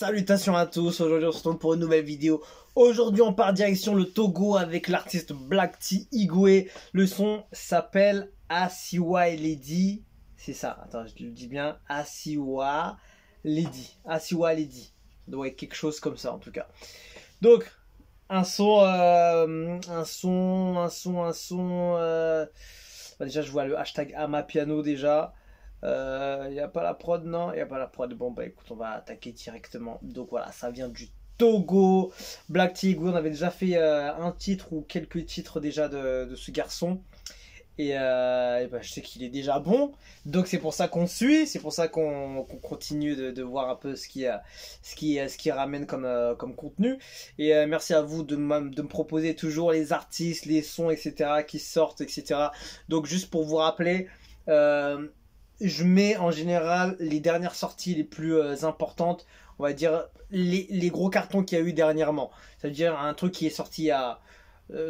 Salutations à tous, aujourd'hui on se retrouve pour une nouvelle vidéo. Aujourd'hui on part direction le Togo avec l'artiste Black T Igwe. Le son s'appelle Asiwa Lady. C'est ça, attends je le dis bien, Asiwa Lady. Asiwa Lady. Ça doit être quelque chose comme ça en tout cas. Donc un son, déjà je vois le hashtag Amapiano déjà. Il n'y a pas la prod, non, il n'y a pas la prod. Bon bah écoute, on va attaquer directement. Donc voilà, ça vient du Togo. Black T Igwe, on avait déjà fait un titre ou quelques titres déjà de ce garçon. Et bah, je sais qu'il est déjà bon. Donc c'est pour ça qu'on suit, c'est pour ça qu'on continue de voir un peu ce qui ramène comme contenu. Et merci à vous de me proposer toujours les artistes, les sons, etc. qui sortent, etc. Donc juste pour vous rappeler... je mets en général les dernières sorties les plus importantes, on va dire les gros cartons qu'il y a eu dernièrement. C'est-à-dire un truc qui est sorti il y a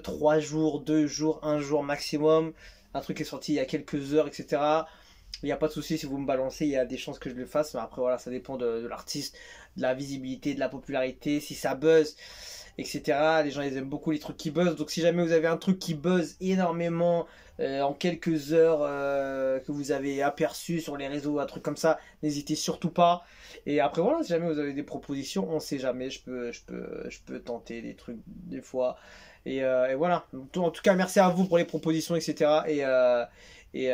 3 jours, 2 jours, 1 jour maximum. Un truc qui est sorti il y a quelques heures, etc. Il n'y a pas de souci si vous me balancez, il y a des chances que je le fasse. Mais après voilà, ça dépend de l'artiste, de la visibilité, de la popularité, si ça buzz, etc. Les gens ils aiment beaucoup les trucs qui buzzent. Donc si jamais vous avez un truc qui buzz énormément en quelques heures que vous avez aperçu sur les réseaux, un truc comme ça, n'hésitez surtout pas. Et après voilà, si jamais vous avez des propositions, on sait jamais, je peux tenter des trucs des fois. Et voilà. En tout cas, merci à vous pour les propositions, etc. Et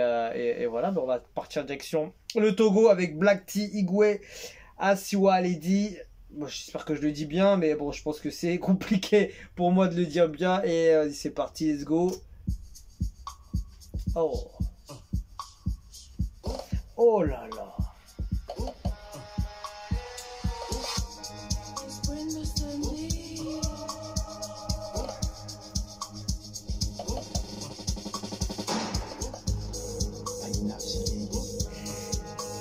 voilà, on va partir direction le Togo avec Black T Igwe, Asiwa Lady. Bon, j'espère que je le dis bien, mais bon, je pense que c'est compliqué pour moi de le dire bien. Et c'est parti, let's go. Oh. Oh là là.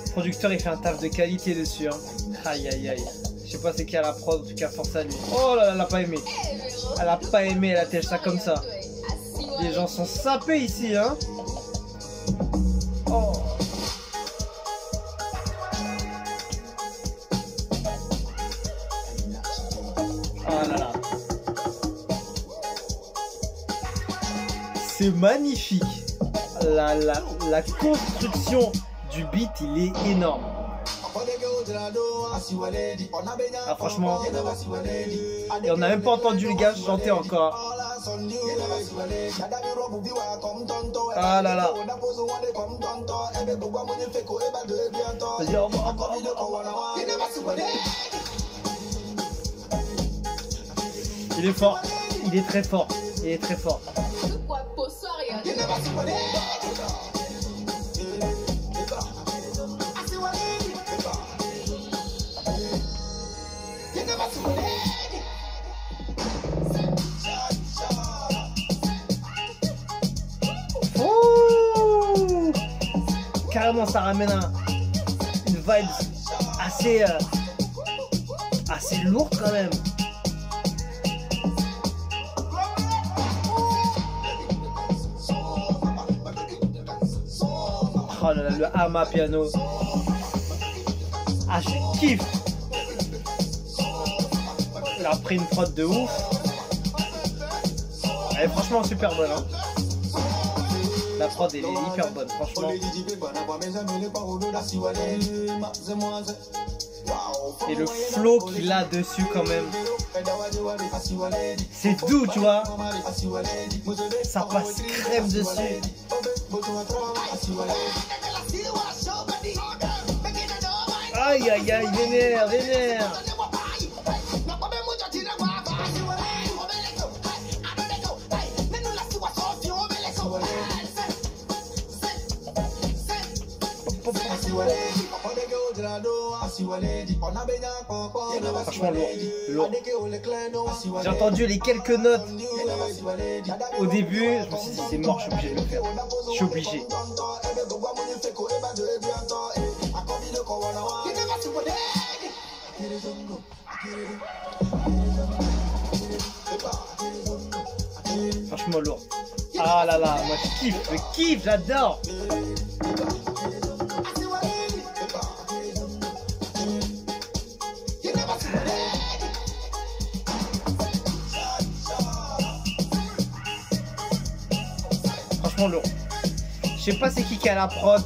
Le producteur il fait un taf de qualité dessus hein. Aïe aïe aïe. Je sais pas c'est qui a la prod, en tout cas force à lui. Oh là là, elle a pas aimé. Elle a pas aimé, elle attèche ça comme ça. Les gens sont sapés ici hein. Oh. Oh là là. C'est magnifique. La construction du beat il est énorme. Ah franchement, et on n'a même pas entendu le gars chanter encore. Ah là là. Vas-y, au revoir. Il est fort, il est très fort, il est très fort. Oh, carrément ça ramène une vibe assez lourde quand même. Oh là là, le Amapiano. Ah je kiffe. Il a pris une prod de ouf. Elle est franchement super bonne hein. La prod elle est hyper bonne franchement. Et le flow qu'il a dessus quand même. C'est doux tu vois. Ça passe crème dessus. Aïe aïe aïe, vénère, vénère. Franchement lourd. J'ai entendu les quelques notes au début, je me suis dit c'est mort, je suis obligé de le faire. Je suis obligé. Franchement lourd. Ah là là, moi je kiffe, j'adore. franchement lourd. Je sais pas c'est qui a la prod.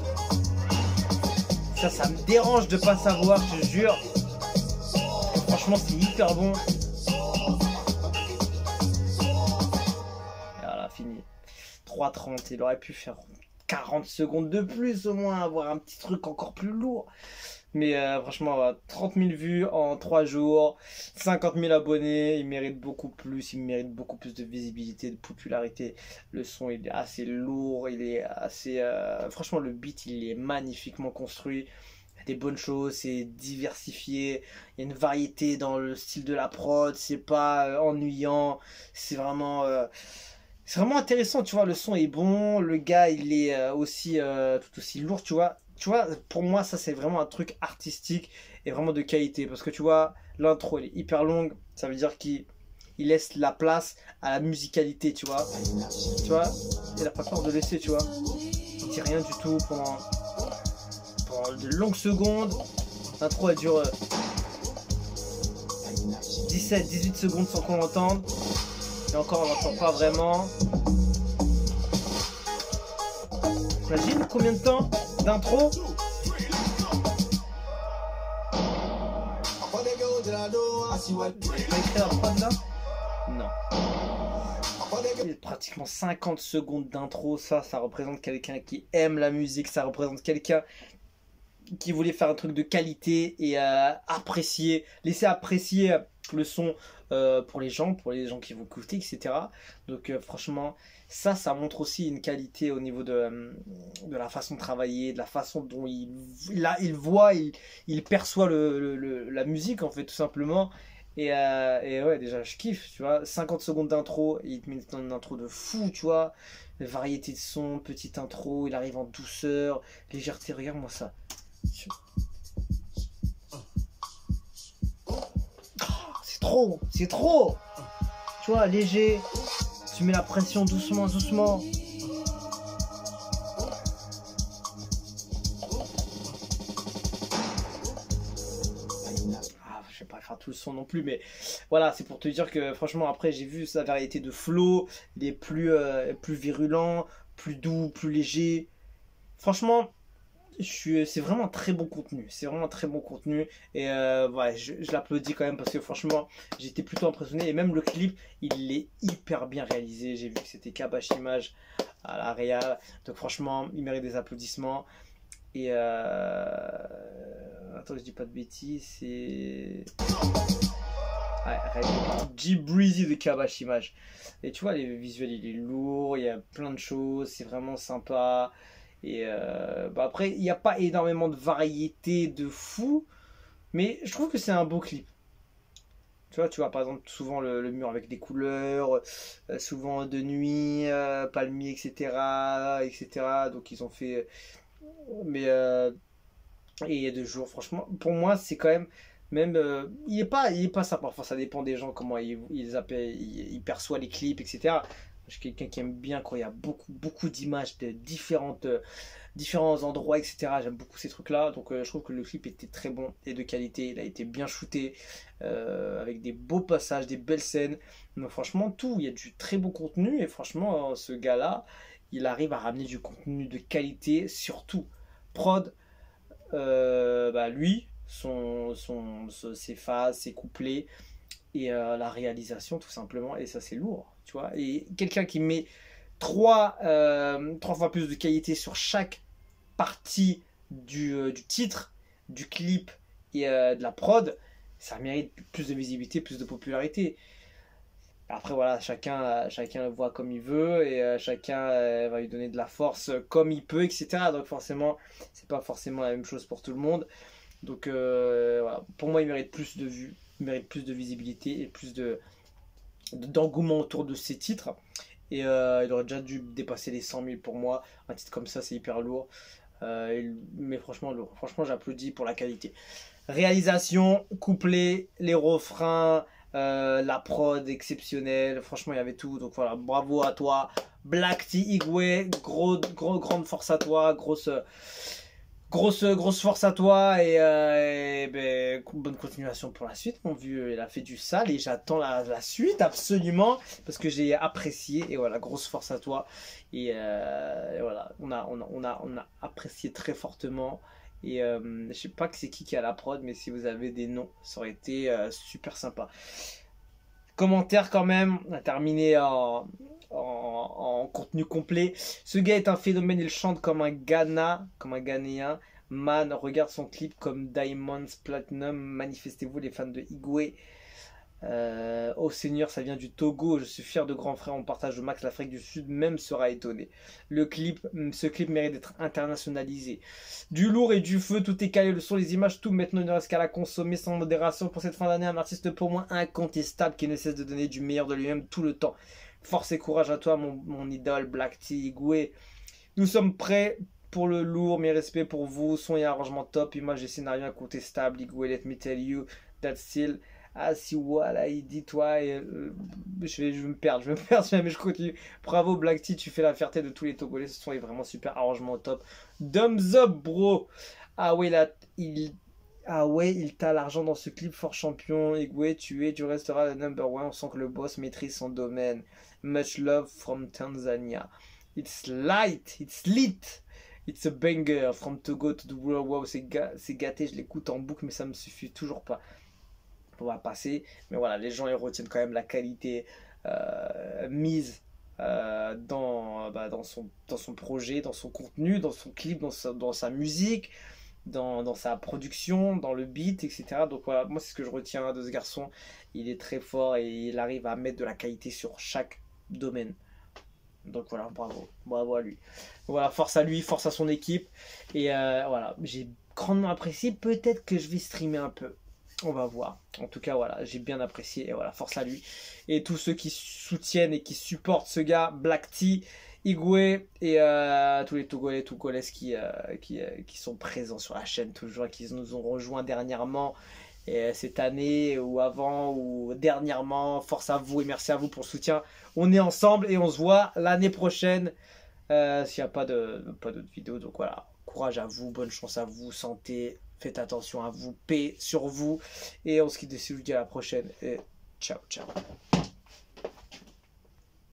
Ça me dérange de pas savoir, je te jure. Franchement, c'est hyper bon. Et voilà, fini. 3,30. Il aurait pu faire 40 secondes de plus au moins, avoir un petit truc encore plus lourd. Mais franchement, 30 000 vues en 3 jours, 50 000 abonnés, il mérite beaucoup plus, il mérite beaucoup plus de visibilité, de popularité. Le son, il est assez lourd, il est assez... franchement, le beat, il est magnifiquement construit. Il y a des bonnes choses, c'est diversifié, il y a une variété dans le style de la prod, c'est pas ennuyant, c'est vraiment intéressant, tu vois, le son est bon, le gars, il est aussi tout aussi lourd, tu vois. Tu vois, pour moi, ça, c'est vraiment un truc artistique et vraiment de qualité. Parce que tu vois, l'intro, elle est hyper longue. Ça veut dire qu'il laisse la place à la musicalité, tu vois. Tu vois, il n'a pas peur de laisser, tu vois. Il dit rien du tout pendant de longues secondes. L'intro, elle dure 17-18 secondes sans qu'on l'entende. Et encore, on l'entend pas vraiment. Imagine combien de temps d'intro. Pas écrit la prod là? Non. Il y a pratiquement 50 secondes d'intro, ça représente quelqu'un qui aime la musique, ça représente quelqu'un qui voulait faire un truc de qualité et apprécier, laisser apprécier le son pour les gens qui vont écouter, etc. Donc franchement, ça montre aussi une qualité au niveau de la façon de travailler, de la façon dont il voit, il perçoit la musique, en fait, tout simplement. Et ouais, déjà, je kiffe, tu vois. 50 secondes d'intro, il te met dans une intro de fou, tu vois. Variété de son, petite intro, il arrive en douceur, légèreté, regarde-moi ça. C'est trop. Tu vois, léger, tu mets la pression doucement. Je vais pas faire tout le son non plus, mais voilà, c'est pour te dire que franchement, après, j'ai vu sa variété de flow, il est plus virulent, plus doux, plus léger. Franchement, c'est vraiment un très bon contenu. C'est vraiment un très bon contenu. Et ouais, je l'applaudis quand même parce que franchement, j'étais plutôt impressionné. Et même le clip, il est hyper bien réalisé. J'ai vu que c'était Kabash Image à la réal. Donc franchement, il mérite des applaudissements. Et attends, je dis pas de bêtises. C'est... Ouais, G-Breezy de Kabash Image. Et tu vois, les visuels, il est lourd. Il y a plein de choses. C'est vraiment sympa. Et après, il n'y a pas énormément de variété de fou, mais je trouve que c'est un beau clip. Tu vois par exemple souvent le mur avec des couleurs, souvent de nuit, palmier, etc. Donc ils ont fait... Mais et de jour, franchement, pour moi, c'est quand même... Même, il est pas sympa. Enfin, ça dépend des gens, comment ils perçoivent les clips, etc. Je suis quelqu'un qui aime bien quand il y a beaucoup d'images de différents endroits, etc. J'aime beaucoup ces trucs-là. Donc je trouve que le clip était très bon et de qualité. Il a été bien shooté, avec des beaux passages, des belles scènes. Donc franchement, tout, il y a du très beau contenu. Et franchement, ce gars-là, il arrive à ramener du contenu de qualité, surtout prod. Lui, ses phases, ses couplets et la réalisation tout simplement, et ça c'est lourd, tu vois. Et quelqu'un qui met trois fois plus de qualité sur chaque partie du titre, du clip et de la prod, ça mérite plus de visibilité, plus de popularité. Après voilà, chacun le voit comme il veut et chacun va lui donner de la force comme il peut, etc. Donc forcément, c'est pas forcément la même chose pour tout le monde. Donc voilà, pour moi, il mérite plus de vues, il mérite plus de visibilité et plus d'engouement autour de ses titres. Et il aurait déjà dû dépasser les 100 000 pour moi. Un titre comme ça, c'est hyper lourd. Mais franchement, lourd. Franchement, j'applaudis pour la qualité. Réalisation, couplet, les refrains, la prod exceptionnelle. Franchement, il y avait tout. Donc voilà, bravo à toi. Black T Igwe, grande force à toi. grosse force à toi et ben, bonne continuation pour la suite. Mon vieux, il a fait du sale et j'attends la suite absolument parce que j'ai apprécié. Et voilà, grosse force à toi. Et voilà, on a apprécié très fortement. Et je sais pas que c'est qui a la prod, mais si vous avez des noms, ça aurait été super sympa. Commentaire quand même, on a terminé en contenu complet. Ce gars est un phénomène, il chante comme un Ghana, comme un Ghanéen. Man, regarde son clip comme Diamonds Platinum. Manifestez-vous les fans de Igwe. Oh Seigneur, ça vient du Togo. Je suis fier de grand frère. On partage au max. L'Afrique du Sud même sera étonné. Ce clip mérite d'être internationalisé. Du lourd et du feu, tout est calé. Le son, les images, tout. Maintenant, il ne reste qu'à la consommer sans modération. Pour cette fin d'année, un artiste pour moi incontestable qui ne cesse de donner du meilleur de lui-même tout le temps. Force et courage à toi, mon idole Black T Igwe. Nous sommes prêts pour le lourd. Mes respects pour vous. Son et arrangement top. Image et scénario incontestable. Igwe, let me tell you that still. Ah si voilà, il dit toi je vais me perdre, mais je continue. Bravo Black T, tu fais la fierté de tous les Togolais, ce son est vraiment super, arrangement au top. Thumbs up bro. Ah ouais là, il t'a l'argent dans ce clip, fort champion. Igwe, tu resteras le number one, on sent que le boss maîtrise son domaine. Much love from Tanzania. It's light, it's lit. It's a banger from Togo to the world. Wow, c'est gâté, je l'écoute en boucle mais ça me suffit toujours pas. On va passer, mais voilà, les gens ils retiennent quand même la qualité mise dans son projet, dans son contenu, dans son clip, dans sa musique, dans sa production, dans le beat, etc. Donc voilà, moi c'est ce que je retiens de ce garçon. Il est très fort et il arrive à mettre de la qualité sur chaque domaine. Donc voilà, bravo à lui. Voilà, force à lui, force à son équipe. Et voilà, j'ai grandement apprécié. Peut-être que je vais streamer un peu. On va voir. En tout cas, voilà, j'ai bien apprécié. Et voilà, force à lui. Et tous ceux qui soutiennent et qui supportent ce gars, Black T, Igwe et tous les Togolais qui sont présents sur la chaîne toujours, qui nous ont rejoints dernièrement. Et cette année ou avant ou dernièrement, force à vous et merci à vous pour le soutien. On est ensemble et on se voit l'année prochaine s'il n'y a pas d'autres vidéos. Donc voilà, courage à vous, bonne chance à vous, santé, faites attention à vous, paix sur vous. Et on se quitte dessus, je vous dis à la prochaine et ciao.